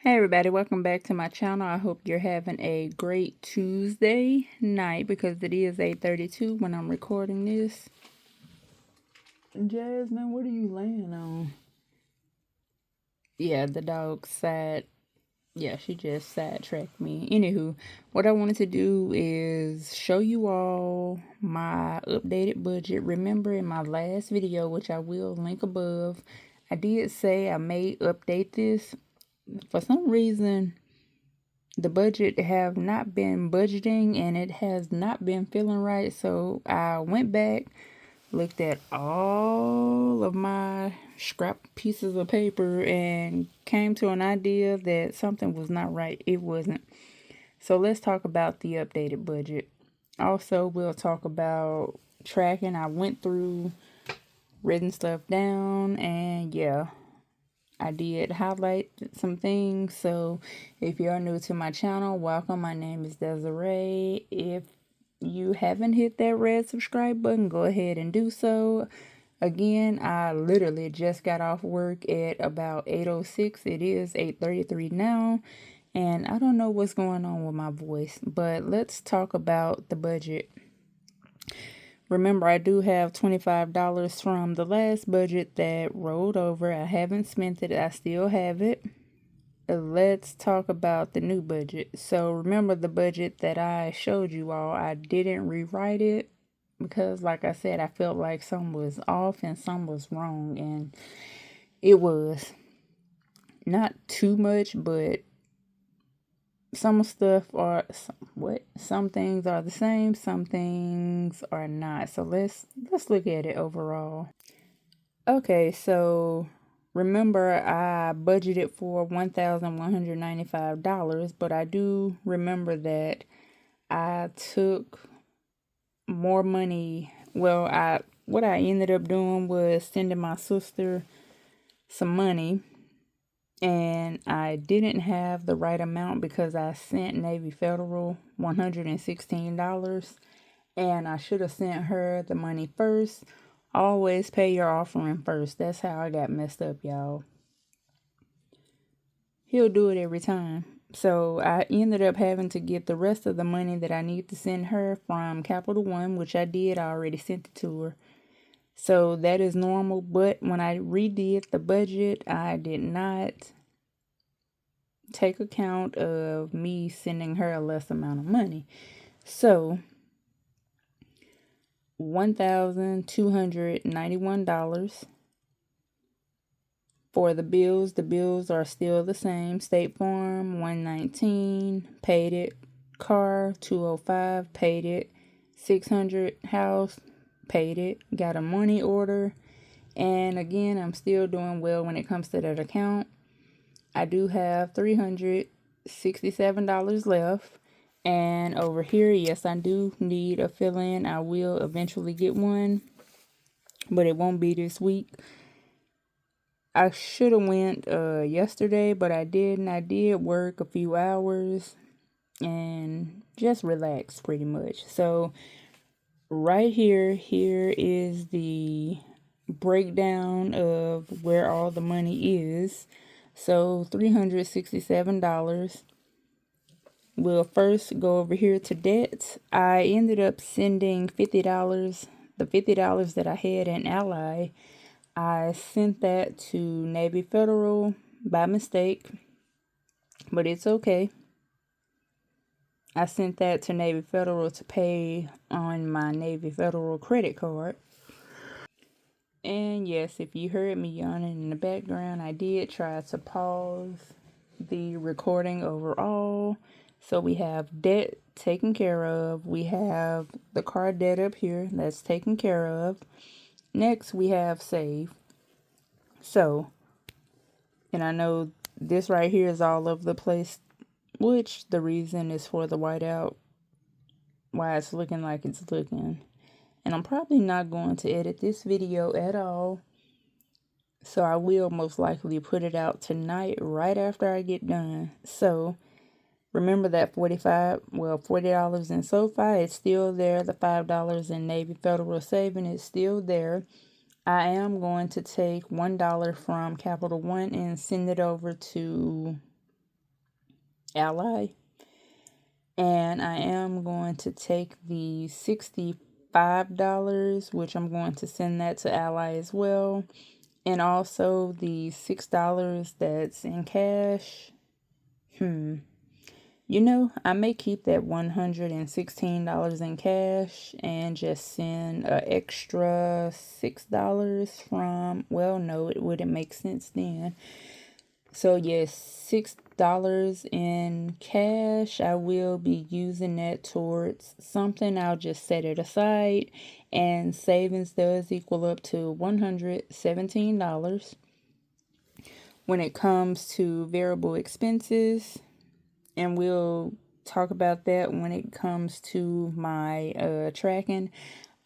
Hey everybody, welcome back to my channel. I hope you're having a great Tuesday night because it is 8:32 when I'm recording this. Jasmine, what are you laying on? Yeah, the dog she just sidetracked me. Anywho, what I wanted to do is show you all my updated budget. Remember in my last video, which I will link above, I did say I may update this. For some reason, the budget have not been budgeting and it has not been feeling right. So I went back, looked at all of my scrap pieces of paper and came to an idea that something was not right. It wasn't. So let's talk about the updated budget. Also, we'll talk about tracking. I went through, written stuff down, and yeah, I did highlight some things. So if you're new to my channel, welcome. My name is Desiree. If you haven't hit that red subscribe button, go ahead and do so. Again, I literally just got off work at about 8:06. It is 8:33 now, and I don't know what's going on with my voice, but let's talk about the budget. Remember, I do have $25 from the last budget that rolled over. I haven't spent it. I still have it. Let's talk about the new budget. So remember the budget that I showed you all. I didn't rewrite it because, like I said, I felt like some was off and some was wrong. And it was not too much, but some things are the same, some things are not. So let's look at it overall. Okay, so remember I budgeted for $1,195, but I do remember that I took more money. Well, what I ended up doing was sending my sister some money, and I didn't have the right amount because I sent Navy Federal $116, and I should have sent her the money first. Always pay your offering first. That's how I got messed up, y'all. He'll do it every time. So I ended up having to get the rest of the money that I need to send her from Capital One, which I did. I already sent it to her. So that is normal. But when I redid the budget, I did not take account of me sending her a less amount of money. So $1,291 for the bills are still the same. State Farm $119, paid it. Car $205, paid it. $600 house, paid it. Got a money order, and again, I'm still doing well when it comes to that account. I do have $367 left. And over here, yes, I do need a fill-in. I will eventually get one, but it won't be this week. I should have went yesterday, but I didn't. I did work a few hours and just relax pretty much. So right here is the breakdown of where all the money is. So $367. We'll first go over here to debt. I ended up sending $50. The $50 that I had in Ally, I sent that to Navy Federal by mistake, but it's okay. I sent that to Navy Federal to pay on my Navy Federal credit card. And yes, if you heard me yawning in the background, I did try to pause the recording overall. So we have debt taken care of. We have the car debt up here that's taken care of. Next, we have save. So, and I know this right here is all over the place, which the reason is for the whiteout, why it's looking like it's looking. And I'm probably not going to edit this video at all. So I will most likely put it out tonight right after I get done. So remember that $40 in SoFi is still there. The $5 in Navy Federal saving is still there. I am going to take $1 from Capital One and send it over to Ally. And I am going to take the $65, which I'm going to send that to Ally as well. And also the $6 that's in cash. I may keep that $116 in cash and just send an extra $6 from, well, no, it wouldn't make sense then. So, yes, $6 in cash. I will be using that towards something. I'll just set it aside, and savings does equal up to $117. When it comes to variable expenses, and we'll talk about that when it comes to my tracking.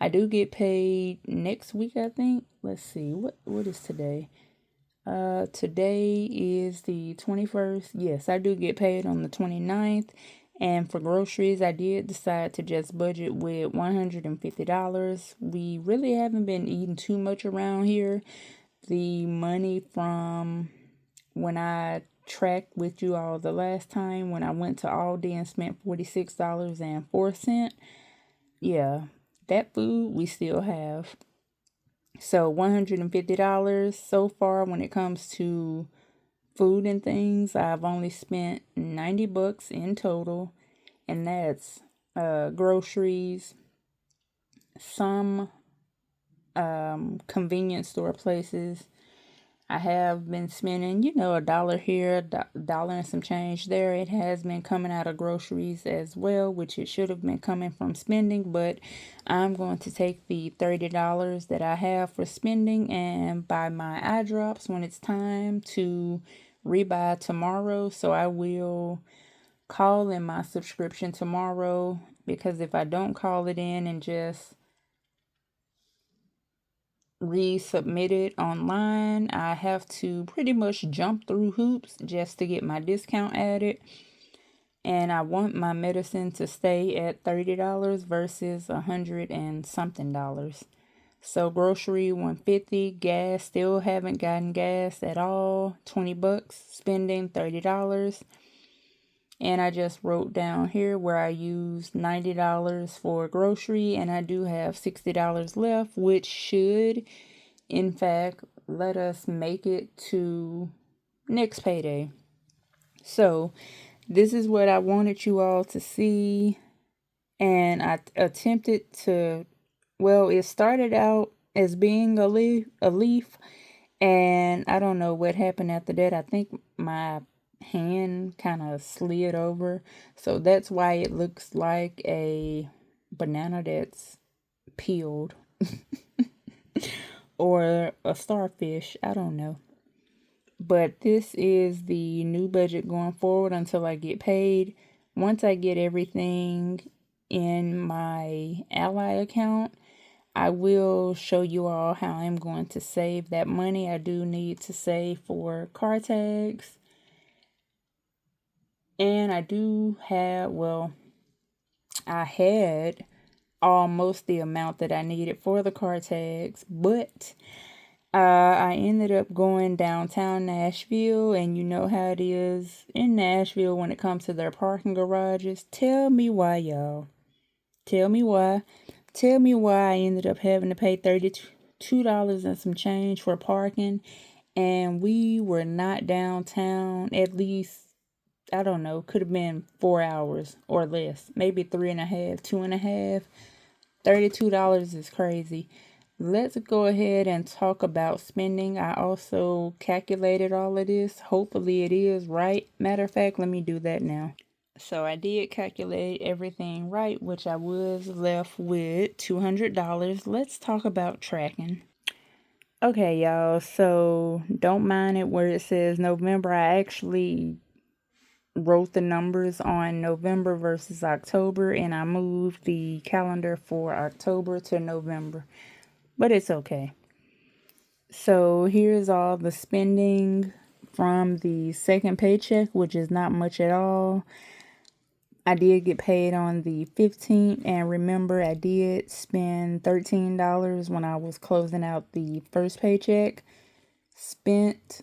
I do get paid next week, I think. Let's see, what is today? Today is the 21st. Yes, I do get paid on the 29th. And for groceries, I did decide to just budget with $150. We really haven't been eating too much around here. The money from when I tracked with you all the last time, when I went to Aldi and spent $46.04. Yeah, that food we still have. So $150 so far when it comes to food and things. I've only spent $90 in total, and that's groceries, some convenience store places. I have been spending, $1 here, dollar and some change there. It has been coming out of groceries as well, which it should have been coming from spending, but I'm going to take the $30 that I have for spending and buy my eye drops when it's time to rebuy tomorrow. So I will call in my subscription tomorrow, because if I don't call it in and just resubmit it online, I have to pretty much jump through hoops just to get my discount added. And I want my medicine to stay at $30 versus $100 and something dollars. So grocery $150, gas, still haven't gotten gas at all, $20, spending $30. And I just wrote down here where I used $90 for grocery, and I do have $60 left, which should, in fact, let us make it to next payday. So this is what I wanted you all to see. And I attempted to, well, it started out as being a leaf, and I don't know what happened after that. I think my hand kind of slid over, so that's why it looks like a banana that's peeled or a starfish. I don't know, but this is the new budget going forward until I get paid. Once I get everything in my Ally account, I will show you all how I'm going to save that money. I do need to save for car tags. And I do have, well, I had almost the amount that I needed for the car tags, but I ended up going downtown Nashville, and you know how it is in Nashville when it comes to their parking garages. Tell me why, y'all. Tell me why. Tell me why I ended up having to pay $32 and some change for parking, and we were not downtown at least, I don't know, could have been 4 hours or less, maybe 3.5, 2.5. $32 is crazy. Let's go ahead and talk about spending. I also calculated all of this. Hopefully it is right. Matter of fact, let me do that now. So I did calculate everything right, which I was left with $200. Let's talk about tracking. Okay, y'all, so don't mind it where it says November. I actually wrote the numbers on November versus October, and I moved the calendar for October to November, but it's okay. So here's all the spending from the second paycheck, which is not much at all. I did get paid on the 15th, and remember, I did spend $13 when I was closing out the first paycheck. Spent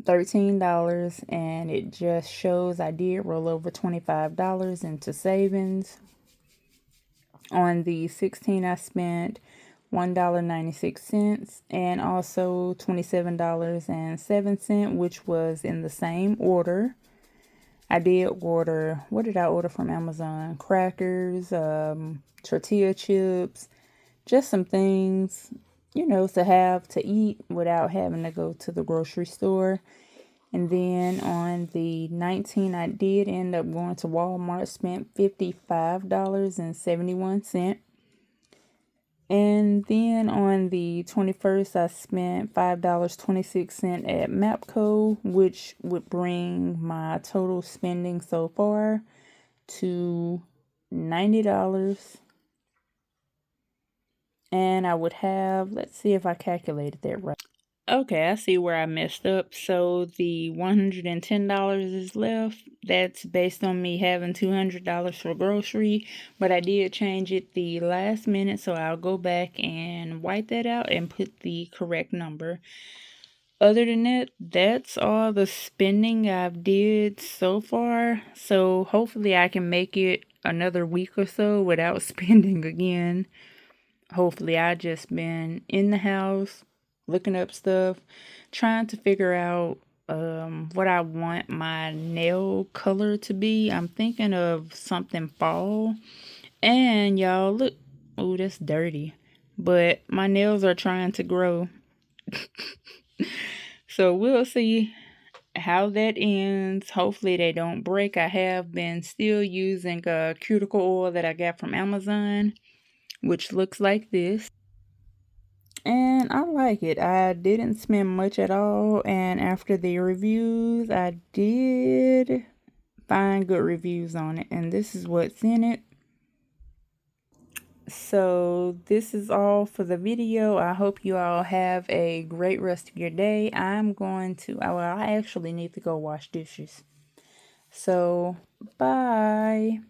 $13, and it just shows I did roll over $25 into savings. On the 16, I spent $1.96 and also $27.07, which was in the same order. I did order, what did I order from Amazon? Crackers, tortilla chips, just some things, to have to eat without having to go to the grocery store. And then on the 19th, I did end up going to Walmart, spent $55.71. And then on the 21st, I spent $5.26 at MapCo, which would bring my total spending so far to $90. And I would have, let's see if I calculated that right. Okay, I see where I messed up. So the $110 is left. That's based on me having $200 for grocery, but I did change it the last minute, so I'll go back and wipe that out and put the correct number. Other than that, that's all the spending I've did so far. So hopefully I can make it another week or so without spending again. Hopefully I just been in the house looking up stuff, trying to figure out what I want my nail color to be. I'm thinking of something fall. And y'all, look, oh, that's dirty. But my nails are trying to grow. So we'll see how that ends. Hopefully they don't break. I have been still using cuticle oil that I got from Amazon, which looks like this. And I like it. I didn't spend much at all. And after the reviews, I did find good reviews on it. And this is what's in it. So this is all for the video. I hope you all have a great rest of your day. I'm going to, well, I actually need to go wash dishes. So, bye.